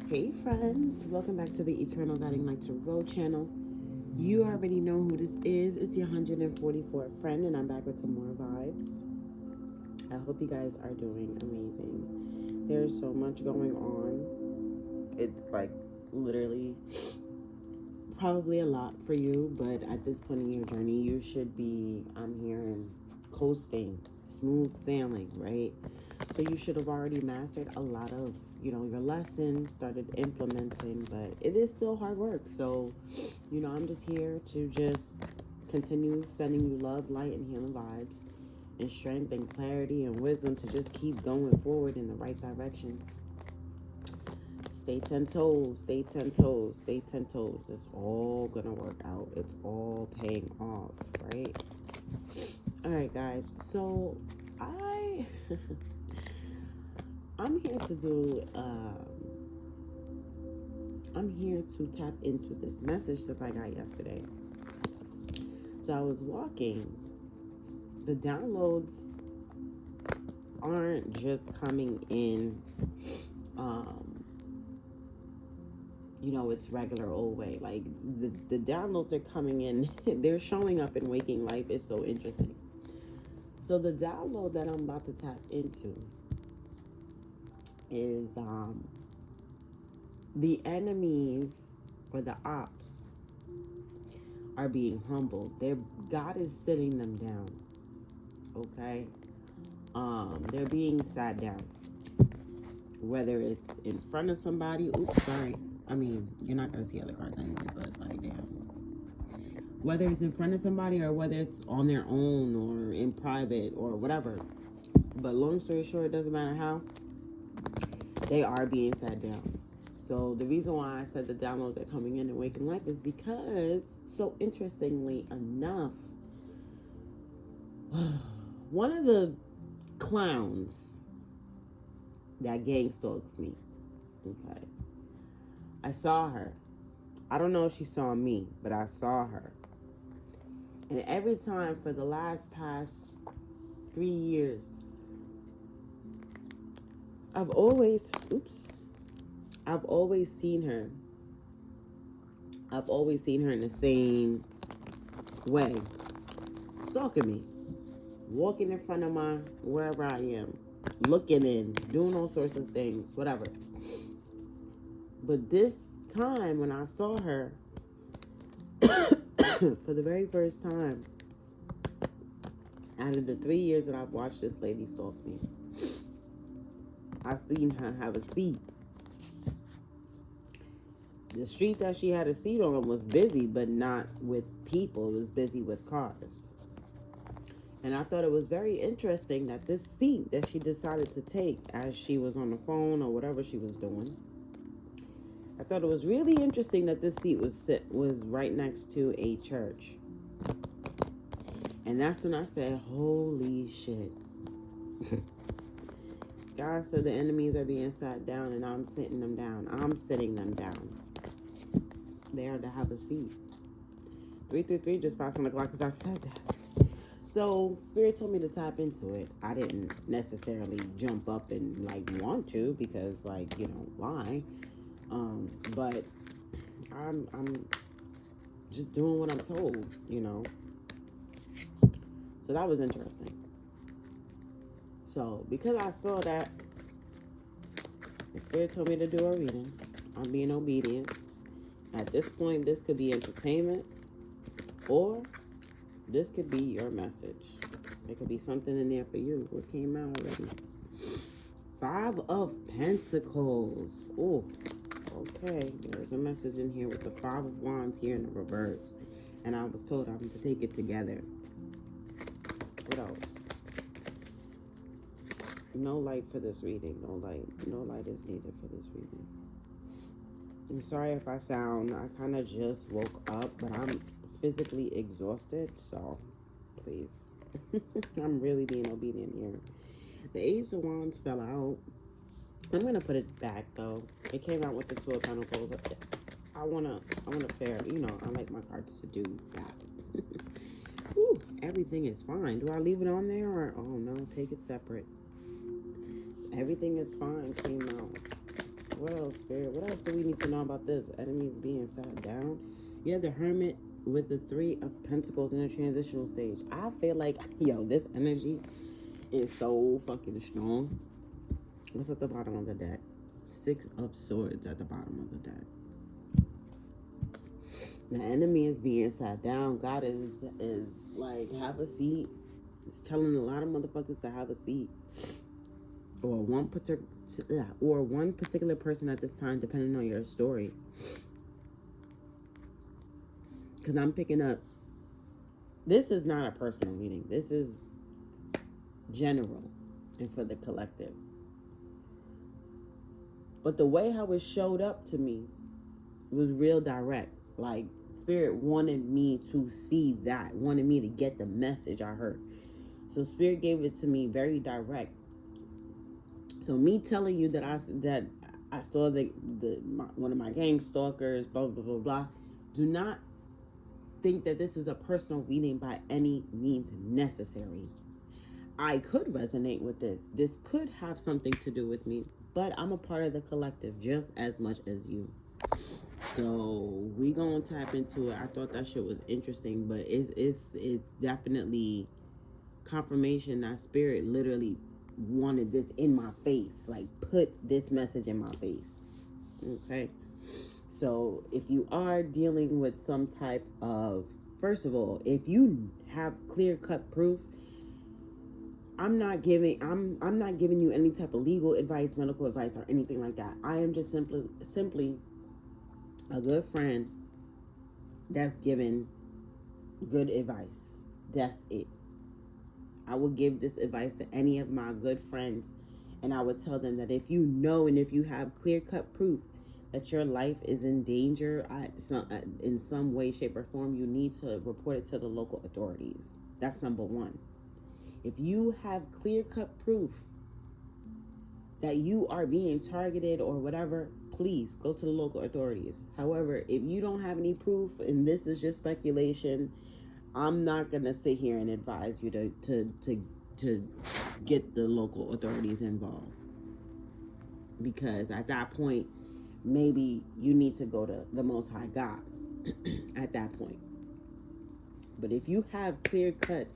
Hey friends, welcome back to the Eternal Guiding Light Tarot channel. You already know who this is. It's your 144th friend, and I'm back with some more vibes. I hope you guys are doing amazing. There's so much going on. It's like literally probably a lot for you, but at this point in your journey, you should be, I'm hearing, coasting, smooth sailing, right? So you should have already mastered a lot of, your lessons, started implementing, but it is still hard work. So, I'm just here to just continue sending you love, light, and healing vibes, and strength and clarity and wisdom to just keep going forward in the right direction. Stay 10 toes, stay 10 toes, stay 10 toes. It's all gonna work out. It's all paying off, right? All right, guys. So I'm here to do. I'm here to tap into this message that I got yesterday. So I was walking. The downloads aren't just coming in. It's regular old way. Like the downloads are coming in. They're showing up in waking life. It's so interesting. So the download that I'm about to tap into is the enemies or the ops are being humbled. God is sitting them down. Okay? They're being sat down. Whether it's in front of somebody, you're not gonna see other cards anyway, but like damn. Whether it's in front of somebody or whether it's on their own or in private or whatever. But long story short, it doesn't matter how, they are being sat down. So the reason why I said the downloads are coming in and waking life is because, so interestingly enough, one of the clowns that gang stalks me, okay, I saw her. I don't know if she saw me, but I saw her. And every time for the past 3 years, I've always seen her. I've always seen her in the same way, stalking me, walking in front of wherever I am, looking in, doing all sorts of things, whatever. But this time when I saw her for the very first time, out of the 3 years that I've watched this lady stalk me, I seen her have a seat. The street that she had a seat on was busy, but not with people. It was busy with cars. And I thought it was very interesting that this seat that she decided to take as she was on the phone or whatever she was doing, I thought it was really interesting that this seat was right next to a church. And that's when I said, holy shit. God said the enemies are being sat down and I'm sitting them down. I'm sitting them down. They are to have a seat. 333 just passed 1 o'clock because I said that. So Spirit told me to tap into it. I didn't necessarily jump up and want to because why? But I'm just doing what I'm told, So that was interesting. So because I saw that, the Spirit told me to do a reading. I'm being obedient. At this point, this could be entertainment or this could be your message. There could be something in there for you. What came out already? 5 of Pentacles. Oh, okay. There's a message in here with the 5 of Wands here in the reverse. And I was told I'm to take it together. What else? No light for this reading. No light is needed for this reading. I'm sorry if I kind of just woke up, but I'm physically exhausted, so please. I'm really being obedient here. The Ace of Wands fell out. I'm going to put it back, though. It came out with the 2 of Pentacles. I want to fair, I like my cards to do that. Whew, everything is fine. Do I leave it on there or, oh no, take it separate. Everything is fine came out. What else, Spirit? What else do we need to know about this? Enemies being sat down. You have the Hermit with the Three of Pentacles in a transitional stage. I feel like, yo, this energy is so fucking strong. What's at the bottom of the deck? Six of Swords at the bottom of the deck. The enemy is being sat down. God is like, have a seat. It's telling a lot of motherfuckers to have a seat. Or one particular person at this time, depending on your story. Because I'm picking up, this is not a personal reading. This is general and for the collective. But the way how it showed up to me was real direct. Like, Spirit wanted me to see that, wanted me to get the message I heard. So Spirit gave it to me very direct. So me telling you that I saw one of my gang stalkers, blah blah blah blah. Do not think that this is a personal reading by any means necessary. I could resonate with this. This could have something to do with me, but I'm a part of the collective just as much as you. So we gonna tap into it. I thought that shit was interesting, but it's definitely confirmation that Spirit literally wanted this in my face, like put this message in my face. Okay, so if you are dealing with some type of, first of all, if you have clear-cut proof, I'm not giving you any type of legal advice, medical advice, or anything like that. I am just simply a good friend that's giving good advice. That's it. I would give this advice to any of my good friends, and I would tell them that if you know and if you have clear-cut proof that your life is in danger in some way, shape, or form, you need to report it to the local authorities. That's number one. If you have clear-cut proof that you are being targeted or whatever, please go to the local authorities. However, if you don't have any proof and this is just speculation, I'm not gonna sit here and advise you to get the local authorities involved, because at that point, maybe you need to go to the Most High God at that point. But if you have clear-cut,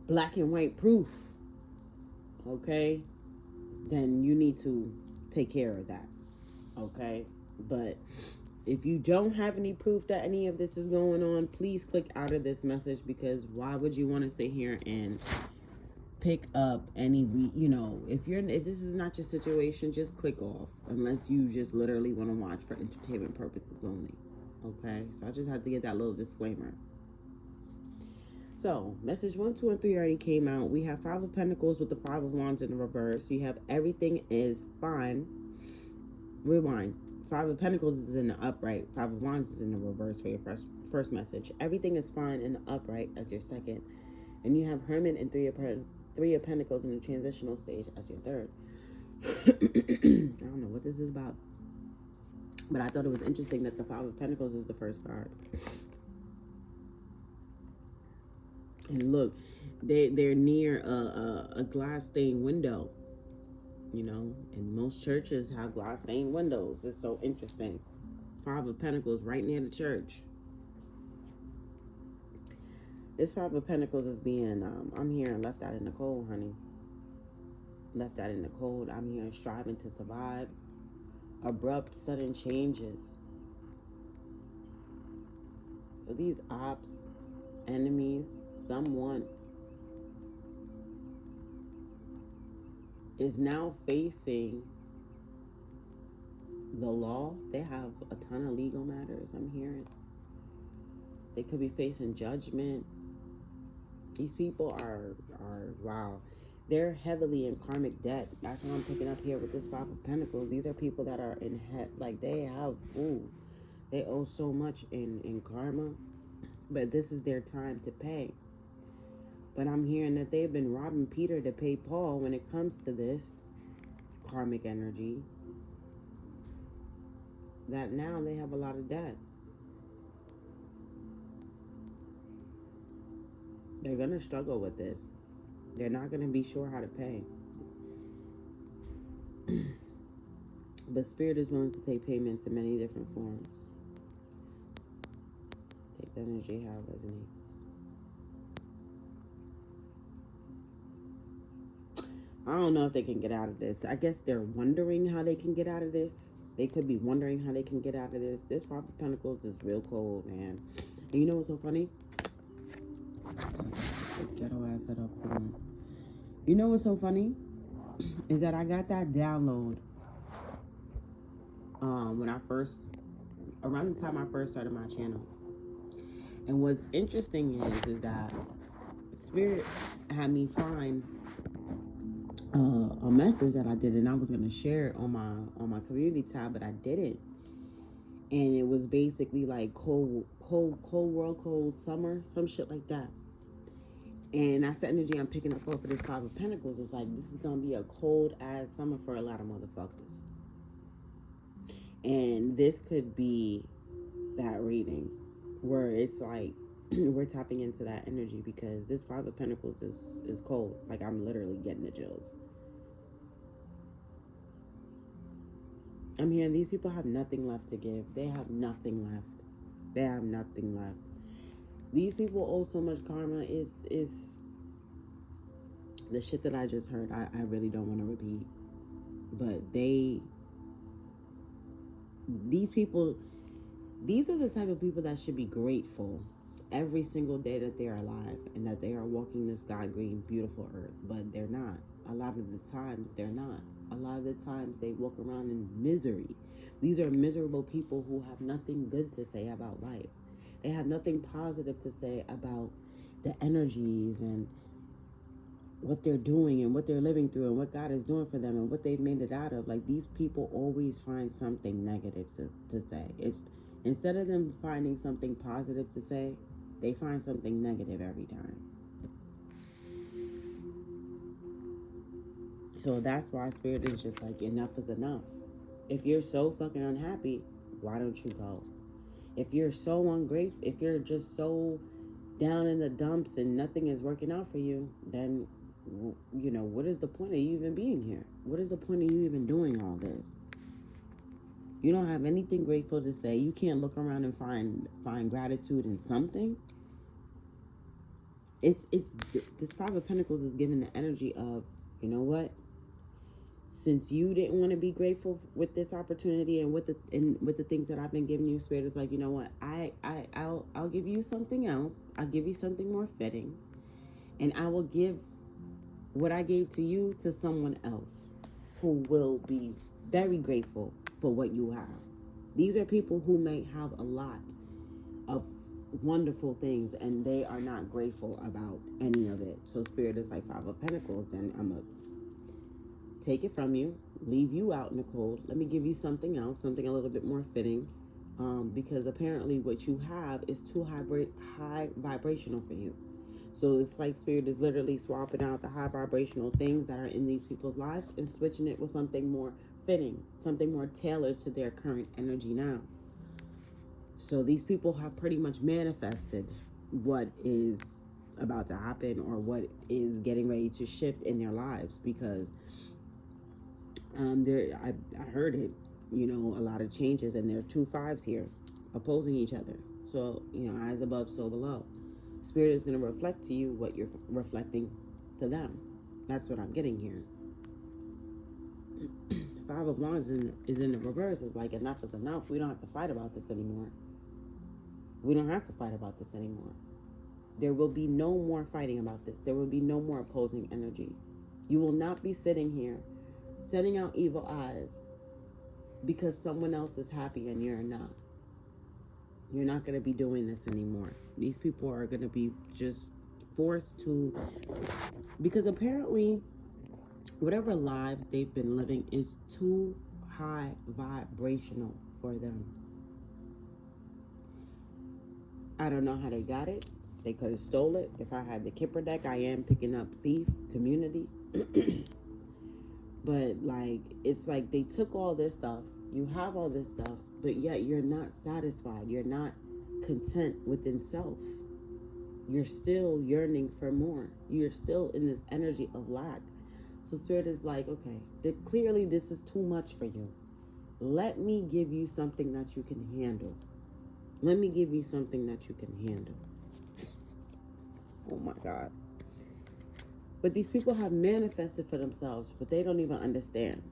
black and white proof, okay, then you need to take care of that, okay? But if you don't have any proof that any of this is going on, please click out of this message, because why would you want to sit here and pick up any, if this is not your situation, just click off, unless you just literally want to watch for entertainment purposes only, okay? So I just had to get that little disclaimer. So, message 1, 2, and 3 already came out. We have 5 of Pentacles with the 5 of Wands in the reverse. You have everything is fine. Rewind. 5 of Pentacles is in the upright. 5 of Wands is in the reverse for your first message. Everything is fine in the upright as your second. And you have Hermit and 3 of Pentacles in the transitional stage as your third. I don't know what this is about, but I thought it was interesting that the 5 of Pentacles is the first card. And look, they're near a glass stained window, and most churches have glass stained windows. It's so interesting. 5 of Pentacles right near the church. This 5 of Pentacles is being, I'm hearing left out in the cold, honey. Left out in the cold. I'm hearing striving to survive. Abrupt, sudden changes. So these ops, enemies, someone is now facing the law. They have a ton of legal matters, I'm hearing. They could be facing judgment. These people are wow. They're heavily in karmic debt. That's what I'm picking up here with this 5 of Pentacles. These are people that are in like they owe so much in karma, but this is their time to pay. But I'm hearing that they've been robbing Peter to pay Paul when it comes to this karmic energy. That now they have a lot of debt. They're going to struggle with this. They're not going to be sure how to pay. But Spirit is willing to take payments in many different forms. Take the energy how it resonates. I don't know if they can get out of this. I guess they're wondering how they can get out of this. They could be wondering how they can get out of this. This Five of Pentacles is real cold, man. And you know what's so funny? Let's ghetto ass set up. You know what's so funny? Is that I got that download when I first, around the time I first started my channel. And what's interesting is that Spirit had me find a message that I did, and I was gonna share it on my community tab, but I didn't. And it was basically like cold world, cold summer, some shit like that. And that's the energy I'm picking up off of this Five of Pentacles. It's like, this is gonna be a cold ass summer for a lot of motherfuckers. And this could be that reading where it's like we're tapping into that energy, because this Five of Pentacles is cold. Like, I'm literally getting the chills. I'm hearing these people have nothing left to give. They have nothing left. They have nothing left. These people owe so much karma. Is the shit that I just heard. I really don't want to repeat. But these people, these are the type of people that should be grateful every single day that they are alive and that they are walking this God-green, beautiful earth. But they're not. A lot of the times, they're not. A lot of the times, they walk around in misery. These are miserable people who have nothing good to say about life. They have nothing positive to say about the energies and what they're doing and what they're living through and what God is doing for them and what they've made it out of. Like, these people always find something negative to say. It's instead of them finding something positive to say, they find something negative every time. So that's why Spirit is just like, enough is enough. If you're so fucking unhappy, why don't you go? If you're so ungrateful, if you're just so down in the dumps and nothing is working out for you, then, you know, what is the point of you even being here? What is the point of you even doing all this? You don't have anything grateful to say. You can't look around and find gratitude in something. It's this Five of Pentacles is giving the energy of, you know what? Since you didn't want to be grateful with this opportunity and with the things that I've been giving you, Spirit is like, you know what? I'll give you something else. I'll give you something more fitting, and I will give what I gave to you to someone else who will be very grateful for what you have. These are people who may have a lot of wonderful things and they are not grateful about any of it. So Spirit is like, Five of Pentacles, then I'm gonna take it from you, leave you out in the cold. Let me give you something else, something a little bit more fitting, because apparently what you have is too high vibrational for you. So it's like Spirit is literally swapping out the high vibrational things that are in these people's lives and switching it with something more fitting, something more tailored to their current energy now. So these people have pretty much manifested what is about to happen or what is getting ready to shift in their lives, because I heard it, you know, a lot of changes, and there are 2 5s here opposing each other. So, you know, as above, so below. Spirit is going to reflect to you what you're reflecting to them. That's what I'm getting here. 5 of Wands is in the reverse. It's like, enough is enough. We don't have to fight about this anymore. We don't have to fight about this anymore. There will be no more fighting about this. There will be no more opposing energy. You will not be sitting here setting out evil eyes because someone else is happy and you're not. You're not going to be doing this anymore. These people are going to be just forced to, because apparently whatever lives they've been living is too high vibrational for them. I don't know how they got it. They could have stole it. If I had the Kipper deck, I am picking up thief, community. But like, it's like they took all this stuff. You have all this stuff, but yet you're not satisfied. You're not content within self. You're still yearning for more. You're still in this energy of lack. So Spirit is like, okay, clearly this is too much for you. Let me give you something that you can handle. Let me give you something that you can handle. Oh my God. But these people have manifested for themselves, but they don't even understand.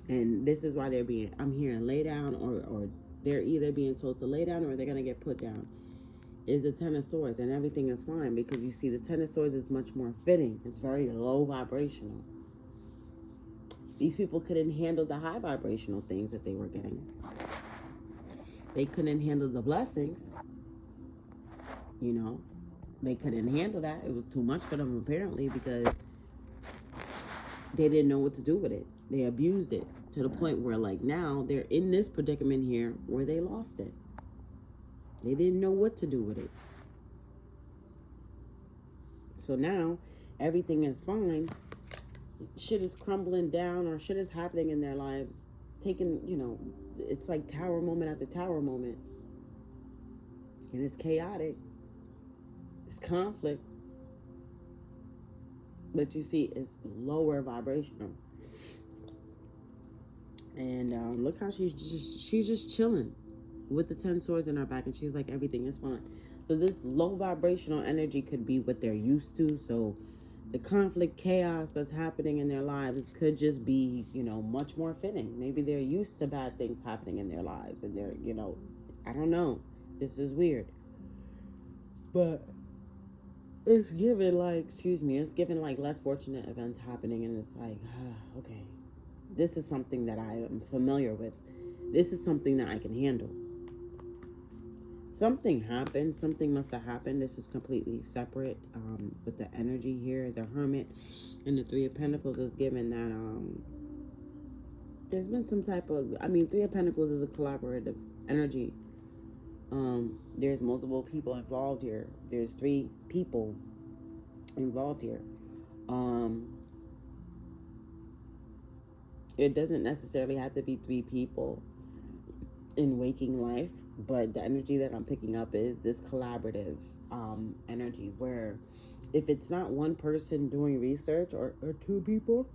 And this is why I'm hearing lay down, or they're either being told to lay down or they're going to get put down. Is the Ten of Swords, and everything is fine because you see the Ten of Swords is much more fitting. It's very low vibrational. These people couldn't handle the high vibrational things that they were getting. They couldn't handle the blessings. You know, they couldn't handle that. It was too much for them apparently because they didn't know what to do with it. They abused it to the point where like now they're in this predicament here where they lost it. They didn't know what to do with it. So now everything is fine. Shit is crumbling down or shit is happening in their lives. Taking, it's like tower moment after tower moment. And it's chaotic. It's conflict. But you see, it's lower vibrational. And look how she's just chilling with the 10 swords in her back, and she's like, everything is fine. So this low vibrational energy could be what they're used to. So the conflict, chaos that's happening in their lives could just be, much more fitting. Maybe they're used to bad things happening in their lives, and they're, I don't know. This is weird. But it's given like less fortunate events happening, and it's like, okay. This is something that I am familiar with. This is something that I can handle. Something happened. Something must have happened. This is completely separate with the energy here. The Hermit and the Three of Pentacles is given that there's been some type of... Three of Pentacles is a collaborative energy. There's multiple people involved here. There's 3 people involved here. It doesn't necessarily have to be 3 people in waking life, but the energy that I'm picking up is this collaborative energy where if it's not one person doing research or 2 people,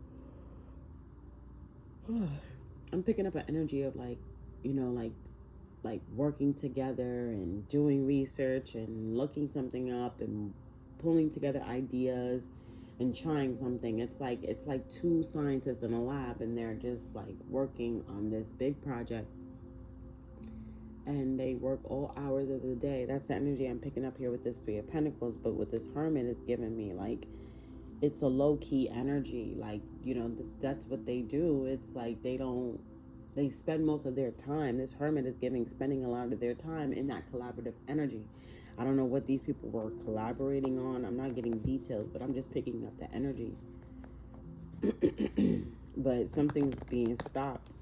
I'm picking up an energy of like working together and doing research and looking something up and pulling together ideas and trying something. It's like 2 scientists in a lab, and they're just like working on this big project, and they work all hours of the day. That's the energy I'm picking up here with this 3 of Pentacles. But with this Hermit, it's giving me like it's a low-key energy. Like, that's what they do. It's like they spend most of their time. This Hermit is spending a lot of their time in that collaborative energy. I don't know what these people were collaborating on. I'm not getting details, but I'm just picking up the energy. But something's being stopped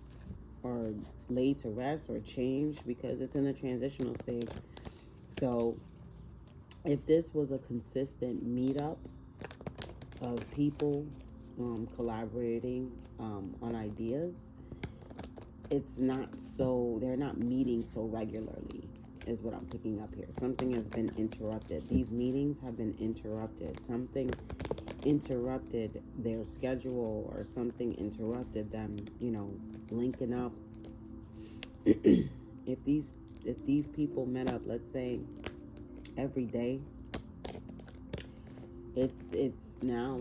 or laid to rest or changed because it's in the transitional stage. So if this was a consistent meetup of people collaborating on ideas, it's not so, they're not meeting so regularly is what I'm picking up here. Something has been interrupted. These meetings have been interrupted. Something interrupted their schedule, or something interrupted them, linking up. If these people met up, let's say every day, it's now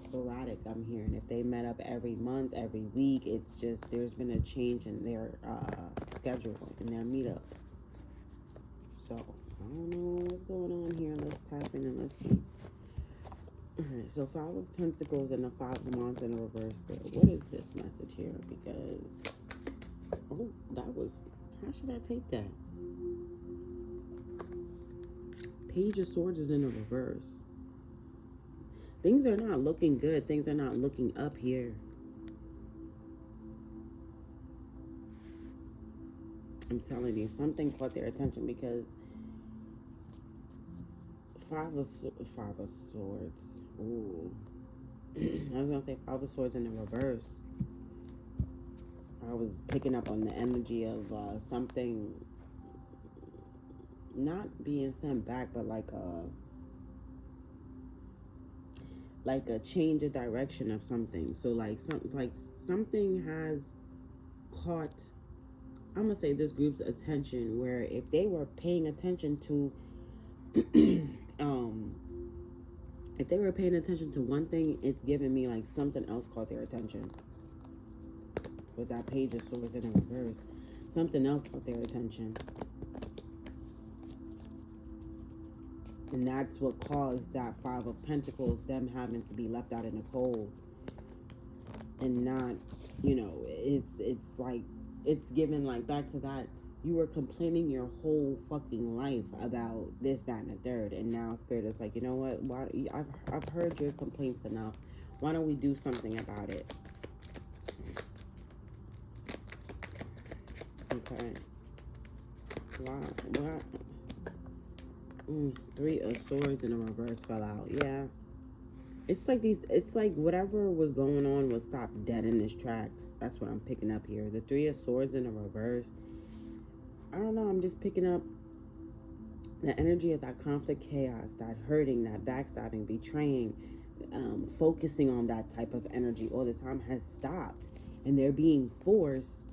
sporadic. I'm hearing if they met up every month, every week, it's just there's been a change in their schedule, in their meetup. So I don't know what's going on here. Let's type in and let's see. Alright, so 5 of Pentacles and the 5 of Wands in reverse. But what is this message here? Because how should I take that? Page of Swords is in the reverse. Things are not looking good. Things are not looking up here. I'm telling you, something caught their attention because 5 of Swords. Ooh. I was going to say 5 of Swords in the reverse. I was picking up on the energy of something not being sent back, but like a change of direction of something. So something has caught, I'm going to say, this group's attention, where if they were paying attention to, if they were paying attention to one thing, it's giving me like something else caught their attention. With that Page of Swords in reverse, something else caught their attention. And that's what caused that Five of Pentacles, them having to be left out in the cold. And not, you know, it's like, it's given like back to that. You were complaining your whole fucking life about this, that, and the third. And now Spirit is like, you know what? Why, I've heard your complaints enough. Why don't we do something about it? Okay. Why? Three of Swords in a reverse fell out. Yeah. It's like these, it's like whatever was going on was stopped dead in its tracks. That's what I'm picking up here. The Three of Swords in a reverse. I don't know. I'm just picking up the energy of that conflict, chaos, that hurting, that backstabbing, betraying, focusing on that type of energy all the time has stopped. And they're being forced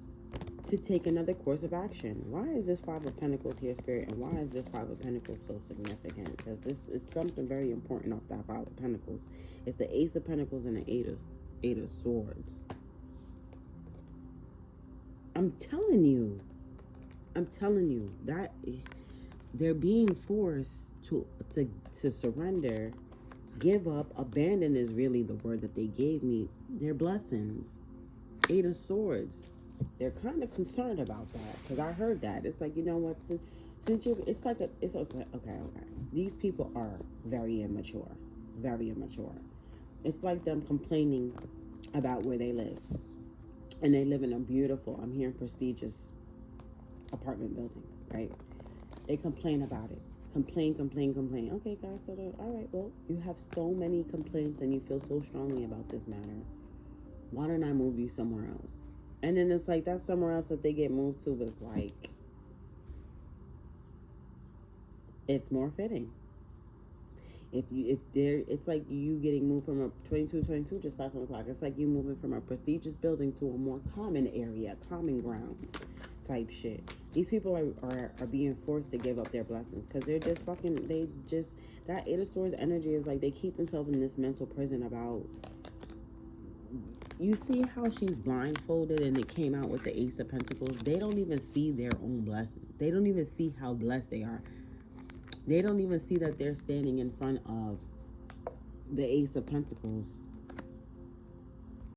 to take another course of action. Why is this Five of Pentacles here, Spirit? And why is this Five of Pentacles so significant? Because this is something very important off that Five of Pentacles. It's the Ace of Pentacles and the Eight of Swords. I'm telling you that they're being forced to surrender, give up, abandon is really the word that they gave me. Their blessings. Eight of Swords. They're kind of concerned about that, because I heard that. It's like, you know what, since you, it's like it's okay. These people are very immature. It's like them complaining about where they live. And they live in a beautiful, I'm hearing prestigious apartment building, right? They complain about it. Complain. Okay, guys, so all right, well, you have so many complaints and you feel so strongly about this matter. Why don't I move you somewhere else? And then it's like that somewhere else that they get moved to is like, it's more fitting. It's like you getting moved from a 22 just past 1 o'clock. It's like you moving from a prestigious building to a more common area, common grounds type shit. These people are being forced to give up their blessings because they're just fucking, that Eight of Swords energy is like they keep themselves in this mental prison about, you see how she's blindfolded and it came out with the Ace of Pentacles? They don't even see their own blessings. They don't even see how blessed they are. They don't even see that they're standing in front of the Ace of Pentacles